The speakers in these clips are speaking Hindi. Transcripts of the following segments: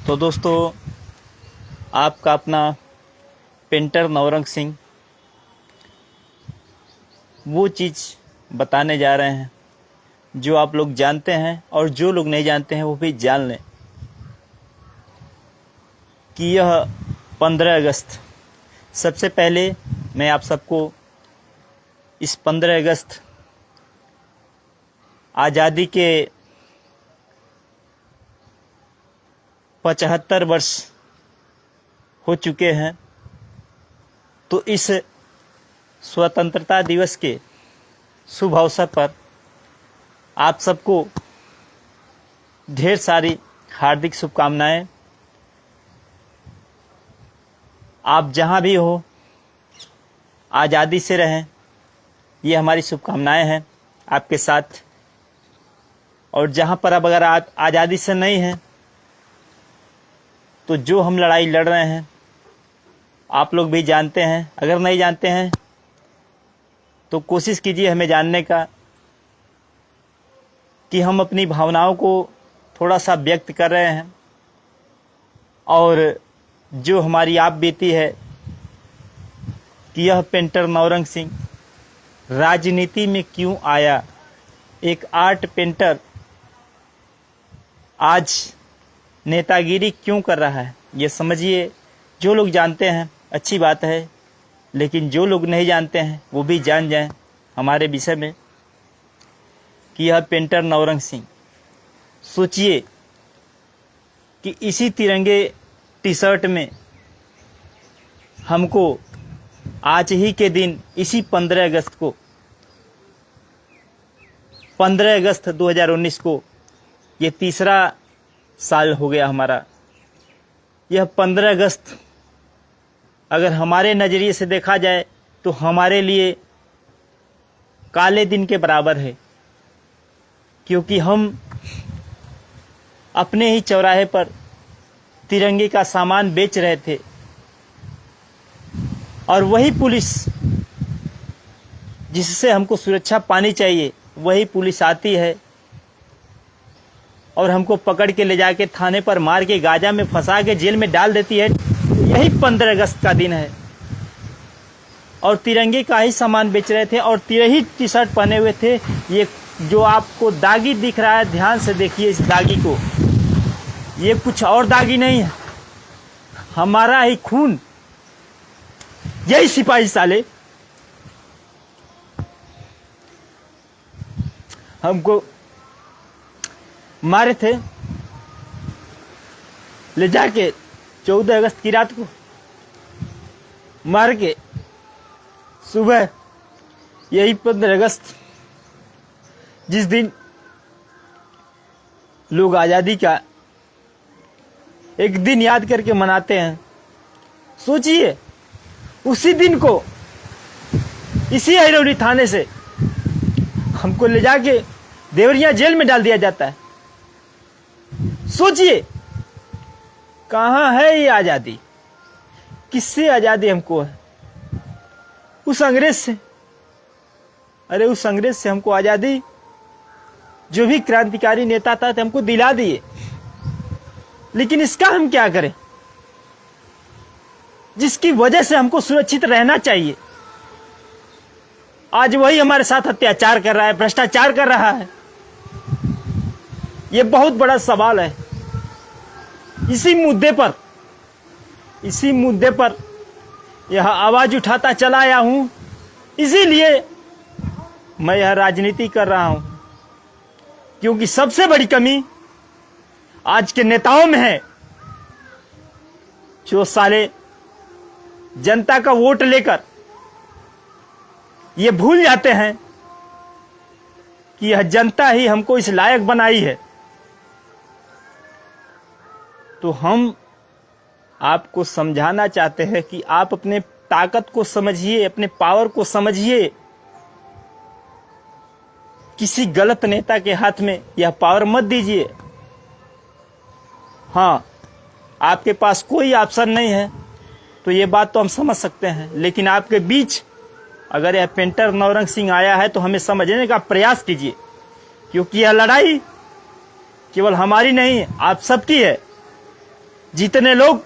तो दोस्तों, आपका अपना पेंटर नवरंग सिंह वो चीज़ बताने जा रहे हैं जो आप लोग जानते हैं और जो लोग नहीं जानते हैं वो भी जान लें कि यह 15 अगस्त, सबसे पहले मैं आप सबको इस 15 अगस्त आज़ादी के 75 वर्ष हो चुके हैं, तो इस स्वतंत्रता दिवस के शुभ अवसर पर आप सबको ढेर सारी हार्दिक शुभकामनाएं। आप जहां भी हो आज़ादी से रहें, ये हमारी शुभकामनाएं हैं आपके साथ। और जहां पर अब अगर आज़ादी से नहीं हैं तो जो हम लड़ाई लड़ रहे हैं आप लोग भी जानते हैं। अगर नहीं जानते हैं तो कोशिश कीजिए हमें जानने का, कि हम अपनी भावनाओं को थोड़ा सा व्यक्त कर रहे हैं और जो हमारी आप बीती है कि यह पेंटर नवरंग सिंह राजनीति में क्यों आया। एक आर्ट पेंटर आज नेतागिरी क्यों कर रहा है, ये समझिए। जो लोग जानते हैं अच्छी बात है, लेकिन जो लोग नहीं जानते हैं वो भी जान जाएं हमारे विषय में कि यह पेंटर नवरंग सिंह। सोचिए कि इसी तिरंगे टी शर्ट में हमको आज ही के दिन, इसी 15 अगस्त को, 15 अगस्त 2019 को, ये तीसरा साल हो गया हमारा। यह 15 अगस्त अगर हमारे नज़रिए से देखा जाए तो हमारे लिए काले दिन के बराबर है, क्योंकि हम अपने ही चौराहे पर तिरंगे का सामान बेच रहे थे और वही पुलिस जिससे हमको सुरक्षा पानी चाहिए, वही पुलिस आती है और हमको पकड़ के ले जाके थाने पर मार के गाजा में फंसा के जेल में डाल देती है। यही 15 अगस्त का दिन है और तिरंगे का ही सामान बेच रहे थे और तिरही टी शर्ट पहने हुए थे। ये जो आपको दागी दिख रहा है, ध्यान से देखिए इस दागी को, ये कुछ और दागी नहीं है, हमारा ही खून। यही सिपाही साले हमको मारे थे ले जाके 14 अगस्त की रात को, मार के सुबह यही 15 अगस्त जिस दिन लोग आज़ादी का एक दिन याद करके मनाते हैं, सोचिए उसी दिन को इसी अहिरौली थाने से हमको ले जाके देवरिया जेल में डाल दिया जाता है। सोचिए कहाँ है ये आज़ादी, किससे आज़ादी हमको है? उस अंग्रेज से। अरे उस अंग्रेज से हमको आज़ादी जो भी क्रांतिकारी नेता था हमको दिला दिए, लेकिन इसका हम क्या करें जिसकी वजह से हमको सुरक्षित रहना चाहिए? आज वही हमारे साथ अत्याचार कर रहा है, भ्रष्टाचार कर रहा है। ये बहुत बड़ा सवाल है। इसी मुद्दे पर यह आवाज उठाता चला आया हूं, इसीलिए मैं यह राजनीति कर रहा हूं, क्योंकि सबसे बड़ी कमी आज के नेताओं में है, जो साले जनता का वोट लेकर ये भूल जाते हैं कि यह जनता ही हमको इस लायक बनाई है। तो हम आपको समझाना चाहते हैं कि आप अपने ताकत को समझिए, अपने पावर को समझिए। किसी गलत नेता के हाथ में यह पावर मत दीजिए। हाँ, आपके पास कोई ऑप्शन नहीं है तो ये बात तो हम समझ सकते हैं, लेकिन आपके बीच अगर यह पेंटर नवरंग सिंह आया है तो हमें समझने का प्रयास कीजिए, क्योंकि यह लड़ाई केवल हमारी नहीं, आप सबकी है। जितने लोग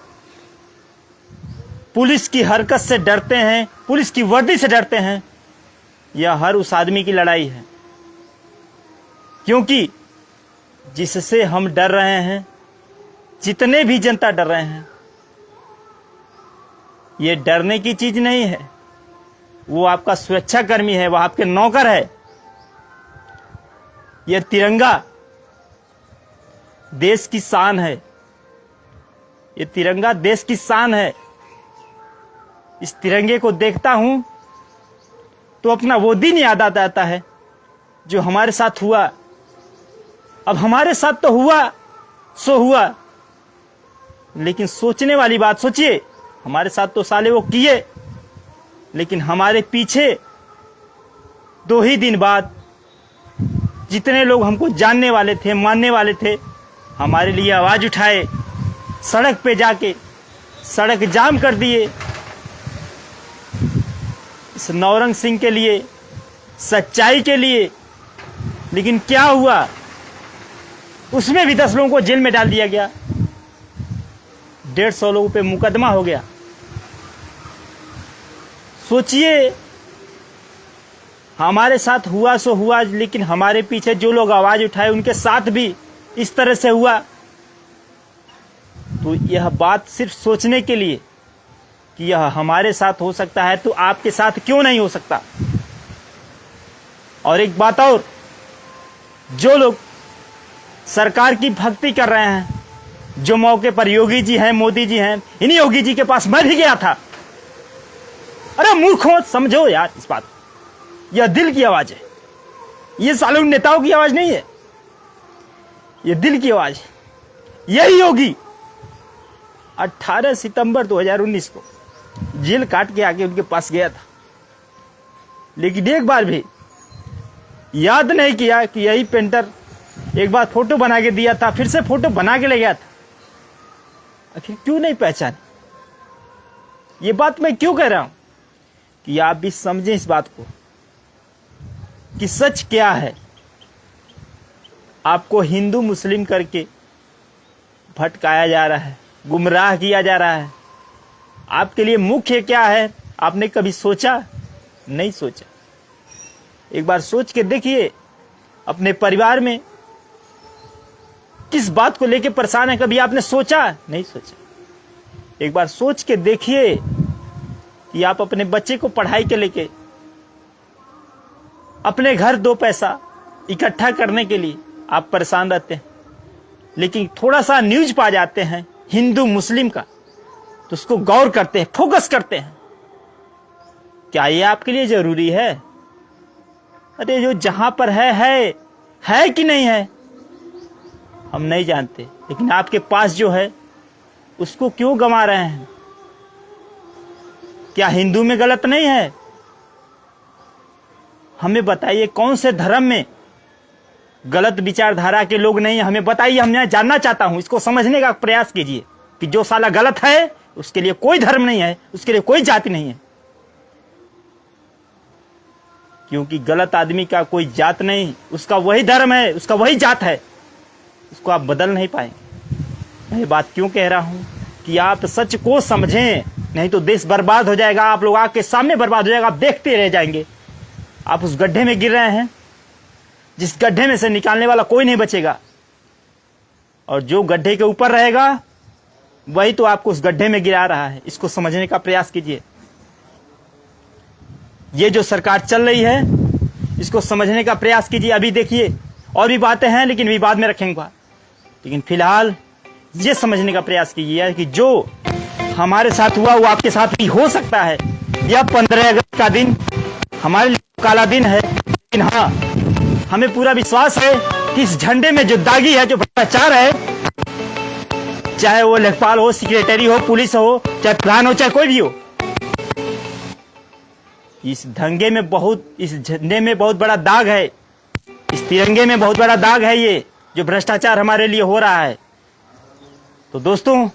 पुलिस की हरकत से डरते हैं, पुलिस की वर्दी से डरते हैं, यह हर उस आदमी की लड़ाई है। क्योंकि जिससे हम डर रहे हैं, जितने भी जनता डर रहे हैं, ये डरने की चीज नहीं है। वो आपका सुरक्षाकर्मी है, वह आपके नौकर है। यह तिरंगा देश की शान है। ये तिरंगा देश की शान है। इस तिरंगे को देखता हूं तो अपना वो दिन याद आता है जो हमारे साथ हुआ। अब हमारे साथ तो हुआ सो हुआ, लेकिन सोचने वाली बात सोचिए, हमारे साथ तो साले वो किए, लेकिन हमारे पीछे 2 ही दिन बाद जितने लोग हमको जानने वाले थे, मानने वाले थे, हमारे लिए आवाज उठाए, सड़क पे जाके सड़क जाम कर दिए। इस नौरंग सिंह के लिए, सच्चाई के लिए। लेकिन क्या हुआ, उसमें भी 10 लोगों को जेल में डाल दिया गया। 150 लोगों पे मुकदमा हो गया। सोचिए, हमारे साथ हुआ सो हुआ, लेकिन हमारे पीछे जो लोग आवाज उठाए उनके साथ भी इस तरह से हुआ। तो यह बात सिर्फ सोचने के लिए कि यह हमारे साथ हो सकता है, तो आपके साथ क्यों नहीं हो सकता। और एक बात और, जो लोग सरकार की भक्ति कर रहे हैं, जो मौके पर योगी जी हैं, मोदी जी हैं, इन्हीं योगी जी के पास मैं भी गया था। अरे मूर्खों, समझो यार इस बात। यह दिल की आवाज है, ये सालों नेताओं की आवाज नहीं है, यह दिल की आवाज है। यही योगी 18 सितंबर 2019 को जेल काट के आके उनके पास गया था, लेकिन एक बार भी याद नहीं किया कि यही पेंटर एक बार फोटो बना के दिया था, फिर से फोटो बना के ले गया था। आखिर क्यों नहीं पहचाने? ये बात मैं क्यों कह रहा हूं कि आप भी समझें इस बात को कि सच क्या है। आपको हिंदू मुस्लिम करके भटकाया जा रहा है, गुमराह किया जा रहा है। आपके लिए मुख्य क्या है, आपने कभी सोचा? नहीं सोचा। एक बार सोच के देखिए, अपने परिवार में किस बात को लेकर परेशान है, कभी आपने सोचा? नहीं सोचा। एक बार सोच के देखिए कि आप अपने बच्चे को पढ़ाई के लेके, अपने घर 2 पैसा इकट्ठा करने के लिए आप परेशान रहते हैं, लेकिन थोड़ा सा न्यूज पा जाते हैं हिंदू मुस्लिम का तो उसको गौर करते हैं, फोकस करते हैं। क्या ये आपके लिए जरूरी है? अरे जो जहां पर है कि नहीं है हम नहीं जानते, लेकिन आपके पास जो है उसको क्यों गंवा रहे हैं? क्या हिंदू में गलत नहीं है? हमें बताइए, कौन से धर्म में गलत विचारधारा के लोग नहीं है? हमें बताइए, हम यहाँ जानना चाहता हूं। इसको समझने का प्रयास कीजिए कि जो साला गलत है उसके लिए कोई धर्म नहीं है, उसके लिए कोई जाति नहीं है। क्योंकि गलत आदमी का कोई जात नहीं, उसका वही धर्म है, उसका वही जात है, उसको आप बदल नहीं पाएंगे। मैं ये बात क्यों कह रहा हूं कि आप सच को समझें, नहीं तो देश बर्बाद हो जाएगा। आप लोग आके सामने बर्बाद हो जाएगा, आप देखते रह जाएंगे। आप उस गड्ढे में गिर रहे हैं जिस गड्ढे में से निकालने वाला कोई नहीं बचेगा, और जो गड्ढे के ऊपर रहेगा वही तो आपको उस गड्ढे में गिरा रहा है। इसको समझने का प्रयास कीजिए। ये जो सरकार चल रही है इसको समझने का प्रयास कीजिए। अभी देखिए और भी बातें हैं, लेकिन भी बाद में रखेंगे बात। लेकिन फिलहाल ये समझने का प्रयास कीजिए कि जो हमारे साथ हुआ वो आपके साथ भी हो सकता है। यह 15 अगस्त का दिन हमारे लिए काला दिन है, लेकिन हाँ, हमें पूरा विश्वास है कि इस झंडे में जो दागी है, जो भ्रष्टाचार है, चाहे वो लेखपाल हो, सेक्रेटरी हो, पुलिस हो, चाहे प्रधान हो, चाहे कोई भी हो, इस दंगे में इस झंडे में बहुत बड़ा दाग है, इस तिरंगे में बहुत बड़ा दाग है। ये जो भ्रष्टाचार हमारे लिए हो रहा है। तो दोस्तों,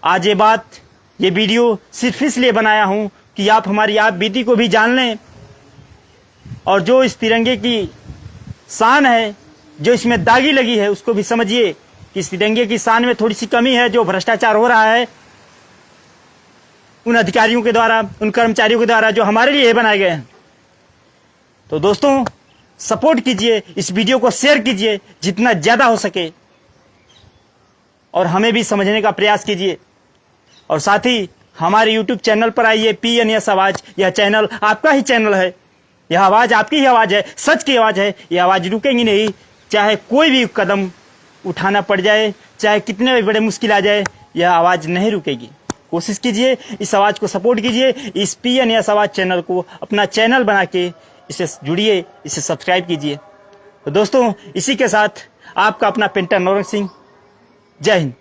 आज ये वीडियो सिर्फ इसलिए बनाया हूं कि आप हमारी आप बीती को भी जान लें, और जो इस तिरंगे की शान है, जो इसमें दागी लगी है, उसको भी समझिए कि इस तिरंगे की शान में थोड़ी सी कमी है, जो भ्रष्टाचार हो रहा है उन अधिकारियों के द्वारा, उन कर्मचारियों के द्वारा जो हमारे लिए बनाए गए हैं। तो दोस्तों सपोर्ट कीजिए, इस वीडियो को शेयर कीजिए जितना ज़्यादा हो सके, और हमें भी समझने का प्रयास कीजिए। और साथ ही हमारे YouTube चैनल पर आइए, PNS आवाज़। यह चैनल आपका ही चैनल है, यह आवाज़ आपकी ही आवाज़ है, सच की आवाज़ है। यह आवाज़ रुकेगी नहीं, चाहे कोई भी कदम उठाना पड़ जाए, चाहे कितने भी बड़े मुश्किल आ जाए, यह आवाज़ नहीं रुकेगी। कोशिश कीजिए, इस आवाज़ को सपोर्ट कीजिए, इस PNS आवाज़ चैनल को अपना चैनल बना के इसे जुड़िए, इसे सब्सक्राइब कीजिए। तो दोस्तों इसी के साथ आपका अपना पेंटर नौरंग सिंह। जय हिंद।